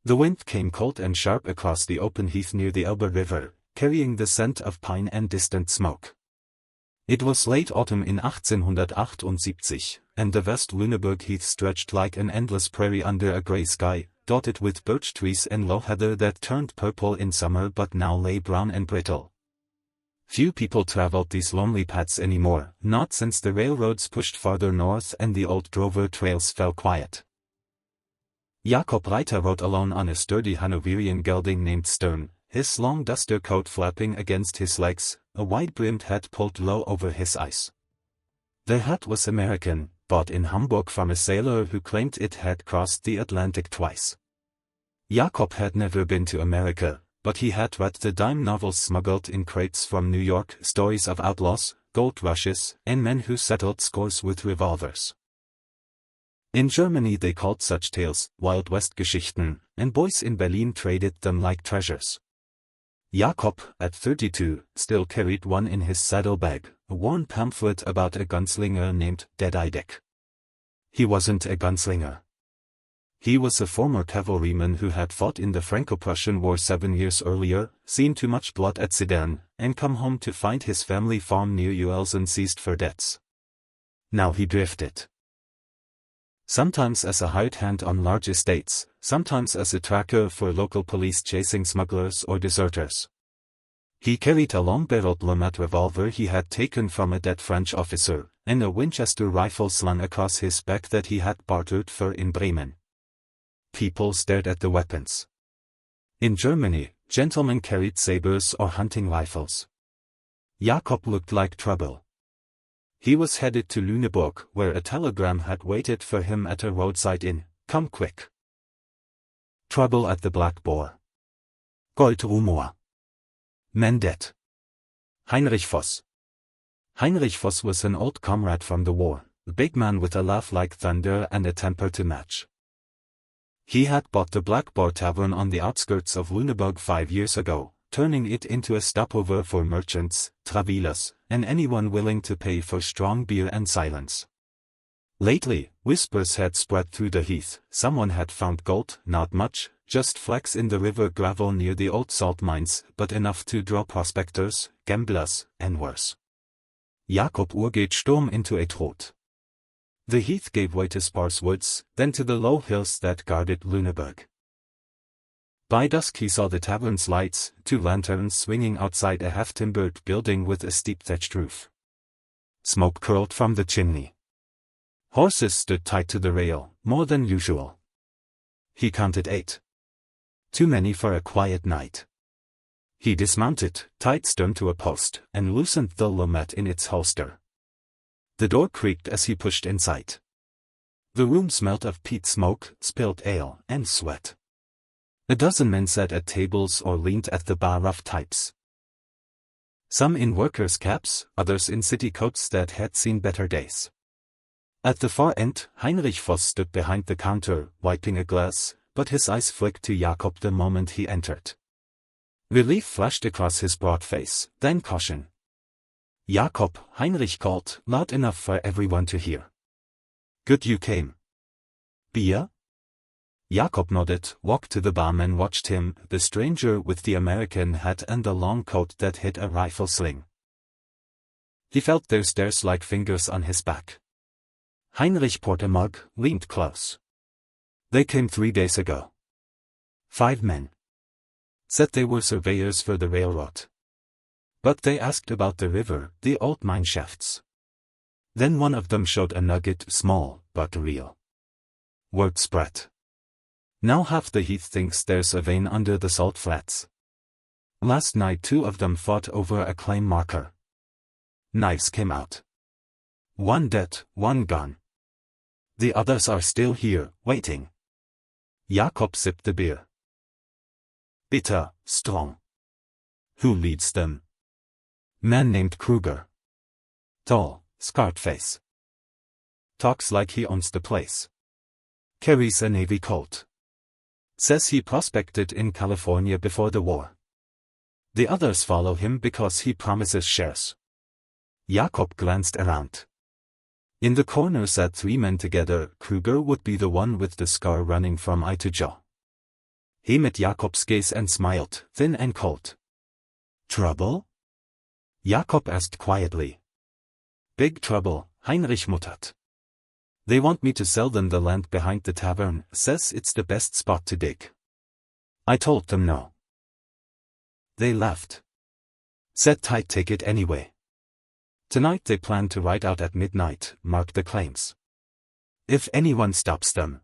The wind came cold and sharp across the open heath near the Elbe River, carrying the scent of pine and distant smoke. It was late autumn in 1878, and the vast Lüneburg Heath stretched like an endless prairie under a grey sky, dotted with birch trees and low heather that turned purple in summer but now lay brown and brittle. Few people traveled these lonely paths anymore, not since the railroads pushed farther north and the old drover trails fell quiet. Jakob Reiter rode alone on a sturdy Hanoverian gelding named Stern, his long duster coat flapping against his legs, a wide-brimmed hat pulled low over his eyes. The hat was American, bought in Hamburg from a sailor who claimed it had crossed the Atlantic twice. Jakob had never been to America, but he had read the dime novels smuggled in crates from New York, stories of outlaws, gold rushes, and men who settled scores with revolvers. In Germany they called such tales Wild-West-Geschichten, and boys in Berlin traded them like treasures. Jakob, at 32, still carried one in his saddlebag, a worn pamphlet about a gunslinger named Deadeye Dick. He wasn't a gunslinger. He was a former cavalryman who had fought in the Franco-Prussian War 7 years earlier, seen too much blood at Sedan, and come home to find his family farm near Uelzen seized for debts. Now he drifted. Sometimes as a hired hand on large estates, sometimes as a tracker for local police chasing smugglers or deserters. He carried a long-barreled Lamat revolver he had taken from a dead French officer, and a Winchester rifle slung across his back that he had bartered for in Bremen. People stared at the weapons. In Germany, gentlemen carried sabers or hunting rifles. Jakob looked like trouble. He was headed to Lüneburg, where a telegram had waited for him at a roadside inn. Come quick. Trouble at the Black Boar. Goldrumor. Men dead. Heinrich Voss. Heinrich Voss was an old comrade from the war, a big man with a laugh like thunder and a temper to match. He had bought the Black Boar Tavern on the outskirts of Lüneburg 5 years ago, turning it into a stopover for merchants, travelers, and anyone willing to pay for strong beer and silence. Lately, whispers had spread through the heath. Someone had found gold, not much, just flecks in the river gravel near the old salt mines, but enough to draw prospectors, gamblers, and worse. Jakob urgeht Sturm into a Trot. The heath gave way to sparse woods, then to the low hills that guarded Lüneburg. By dusk he saw the tavern's lights, 2 lanterns swinging outside a half-timbered building with a steep thatched roof. Smoke curled from the chimney. Horses stood tied to the rail, more than usual. He counted 8. Too many for a quiet night. He dismounted, tied Stern to a post, and loosened the Lamat in its holster. The door creaked as he pushed inside. The room smelt of peat smoke, spilled ale, and sweat. A dozen men sat at tables or leaned at the bar, rough types. Some in workers' caps, others in city coats that had seen better days. At the far end, Heinrich Voss stood behind the counter, wiping a glass, but his eyes flicked to Jakob the moment he entered. Relief flashed across his broad face, then caution. Jakob, Heinrich called, loud enough for everyone to hear. Good you came. Beer? Jakob nodded, walked to the barman, watched him, the stranger with the American hat and the long coat that hid a rifle sling. He felt their stares like fingers on his back. Heinrich poured a mug, leaned close. They came 3 days ago. 5 men. Said they were surveyors for the railroad. But they asked about the river, the old mine shafts. Then one of them showed a nugget, small, but real. Word spread. Now half the heath thinks there's a vein under the salt flats. Last night 2 of them fought over a claim marker. Knives came out. 1 dead, 1 gone. The others are still here, waiting. Jakob sipped the beer. Bitter, strong. Who leads them? Man named Kruger. Tall, scarred face. Talks like he owns the place. Carries a Navy coat. Says he prospected in California before the war. The others follow him because he promises shares. Jakob glanced around. In the corner sat 3 men together. Kruger would be the one with the scar running from eye to jaw. He met Jakob's gaze and smiled, thin and cold. Trouble? Jakob asked quietly. Big trouble, Heinrich muttered. They want me to sell them the land behind the tavern, says it's the best spot to dig. I told them no. They laughed. Said I'd take it anyway. Tonight they plan to ride out at midnight, mark the claims. If anyone stops them.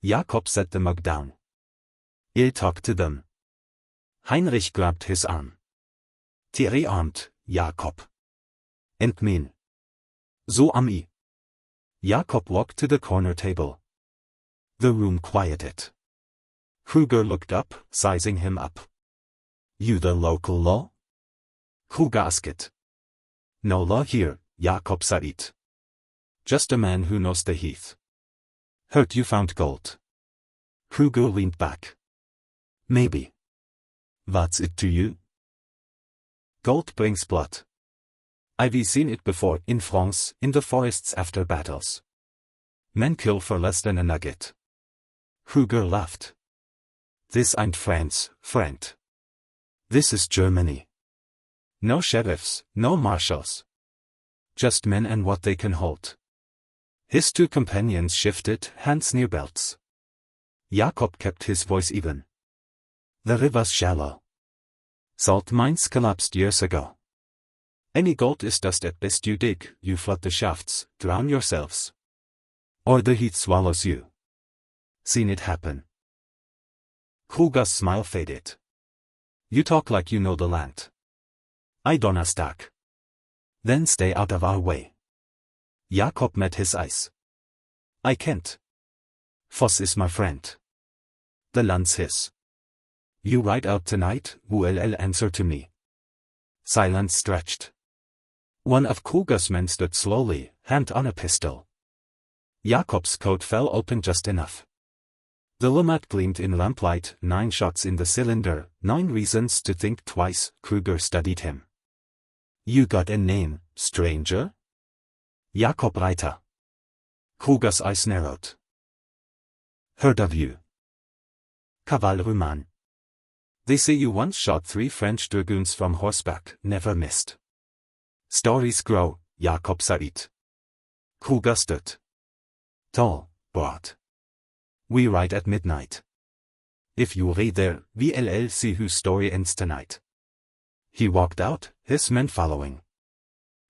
Jakob set the mug down. I'll talk to them. Heinrich grabbed his arm. Thierry armed, Jakob. And mean. So am I. Jakob walked to the corner table. The room quieted. Kruger looked up, sizing him up. You the local law? Kruger asked. No law here, Jakob said. Just a man who knows the heath. Heard you found gold. Kruger leaned back. Maybe. What's it to you? Gold brings blood. I've seen it before in France, in the forests after battles. Men kill for less than a nugget. Kruger laughed. This ain't France, friend. This is Germany. No sheriffs, no marshals. Just men and what they can hold. His two companions shifted, hands near belts. Jakob kept his voice even. The river's shallow. Salt mines collapsed years ago. Any gold is dust at best. You dig, you flood the shafts, drown yourselves. Or the heat swallows you. Seen it happen. Kruger's smile faded. You talk like you know the land. I donnerstag. Then stay out of our way. Jakob met his eyes. I can't. Voss is my friend. The land's his. You ride out tonight, Duelle answer to me. Silence stretched. One of Kruger's men stood slowly, hand on a pistol. Jakob's coat fell open just enough. The lummat gleamed in lamplight, 9 shots in the cylinder, 9 reasons to think twice. Kruger studied him. You got a name, stranger? Jakob Reiter. Kruger's eyes narrowed. Heard of you. Kavallerist. They say you once shot 3 French dragoons from horseback, never missed. Stories grow, Jakob said. Kruger stood. Tall, broad. We ride at midnight. If you read there, we'll see whose story ends tonight. He walked out, his men following.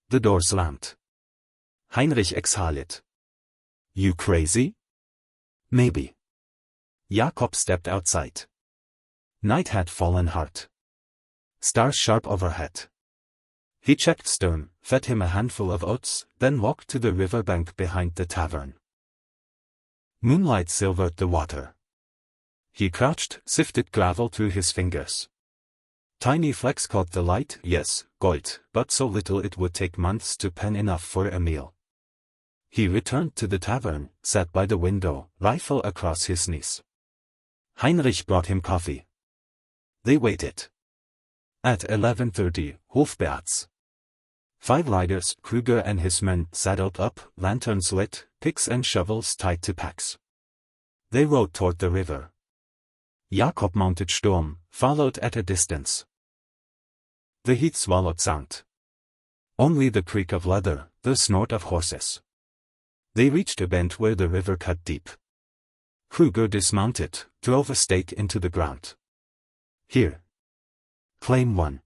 The door slammed. Heinrich exhaled. You crazy? Maybe. Jakob stepped outside. Night had fallen hard. Stars sharp overhead. He checked Stone, fed him a handful of oats, then walked to the riverbank behind the tavern. Moonlight silvered the water. He crouched, sifted gravel through his fingers. Tiny flecks caught the light, yes, gold, but so little it would take months to pen enough for a meal. He returned to the tavern, sat by the window, rifle across his knees. Heinrich brought him coffee. They waited. At 11:30, Hofbeats. 5 riders, Kruger and his men, saddled up, lanterns lit, picks and shovels tied to packs. They rode toward the river. Jakob mounted Sturm, followed at a distance. The heat swallowed sound. Only the creak of leather, the snort of horses. They reached a bend where the river cut deep. Kruger dismounted, drove a stake into the ground. Here. Claim 1.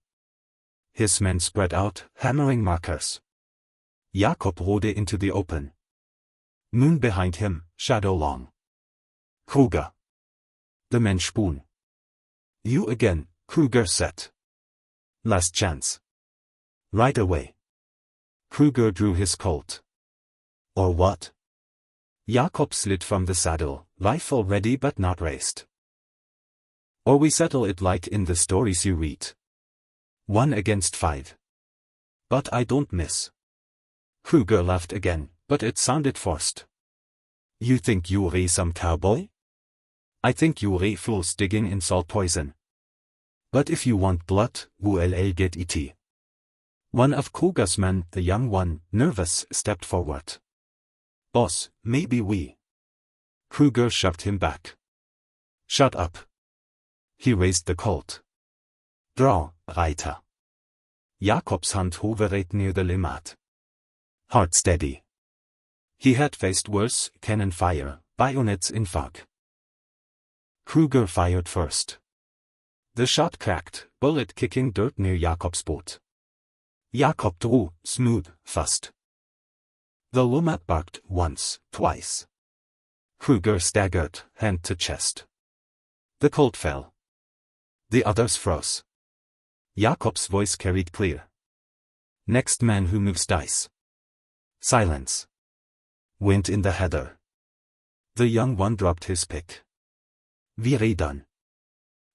His men spread out, hammering markers. Jakob rode into the open. Moon behind him, shadow long. Kruger. The men spoon. You again, Kruger said. Last chance. Right away. Kruger drew his Colt. Or what? Jakob slid from the saddle, rifle ready but not raised. Or we settle it like in the stories you read. 1 against 5. But I don't miss. Kruger laughed again, but it sounded forced. You think you're some cowboy? I think you're fools digging in salt poison. But if you want blood, we'll get it. One of Kruger's men, the young one, nervous, stepped forward. Boss, maybe we. Kruger shoved him back. Shut up, He raised the colt. Draw, Reiter. Jakob's hand hovered near the Limmat. Heart steady. He had faced worse, cannon fire, bayonets in fog. Kruger fired first. The shot cracked, bullet kicking dirt near Jakob's boot. Jakob drew, smooth, fast. The Limmat barked once, twice. Kruger staggered, hand to chest. The colt fell. The others froze. Jakob's voice carried clear. Next man who moves dies. Silence. Wind in the heather. The young one dropped his pick. Wir reden.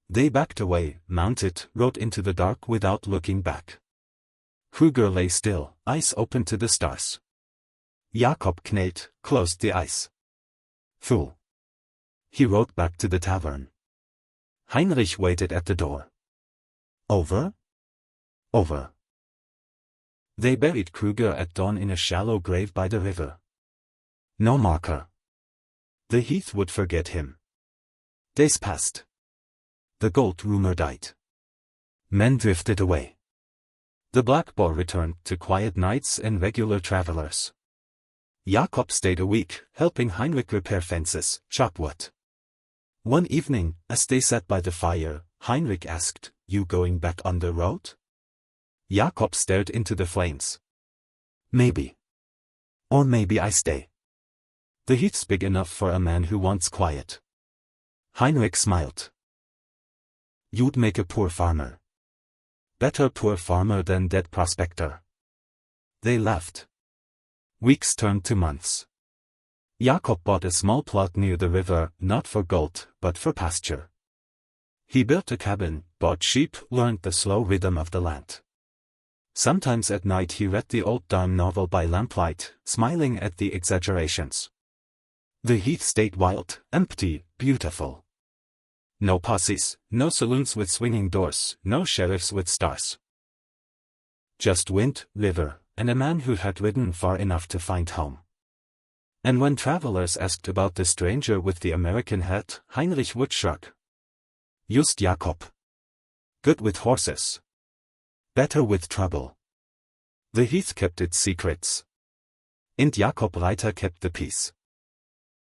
They backed away, mounted, rode into the dark without looking back. Kruger lay still, eyes open to the stars. Jakob knelt, closed the eyes. Fool. He rode back to the tavern. Heinrich waited at the door. Over? Over. They buried Kruger at dawn in a shallow grave by the river. No marker. The heath would forget him. Days passed. The gold rumor died. Men drifted away. The black boar returned to quiet nights and regular travelers. Jakob stayed a week, helping Heinrich repair fences, chop wood. One evening, as they sat by the fire, Heinrich asked, "You going back on the road?" Jakob stared into the flames. Maybe. Or maybe I stay. The heath's big enough for a man who wants quiet. Heinrich smiled. You'd make a poor farmer. Better poor farmer than dead prospector. They laughed. Weeks turned to months. Jakob bought a small plot near the river, not for gold, but for pasture. He built a cabin, bought sheep, learned the slow rhythm of the land. Sometimes at night he read the old dime novel by lamplight, smiling at the exaggerations. The heath stayed wild, empty, beautiful. No posses, no saloons with swinging doors, no sheriffs with stars. Just wind, river, and a man who had ridden far enough to find home. And when travelers asked about the stranger with the American hat, Heinrich would shrug. Just Jakob. Good with horses. Better with trouble. The heath kept its secrets. And Jakob Reiter kept the peace.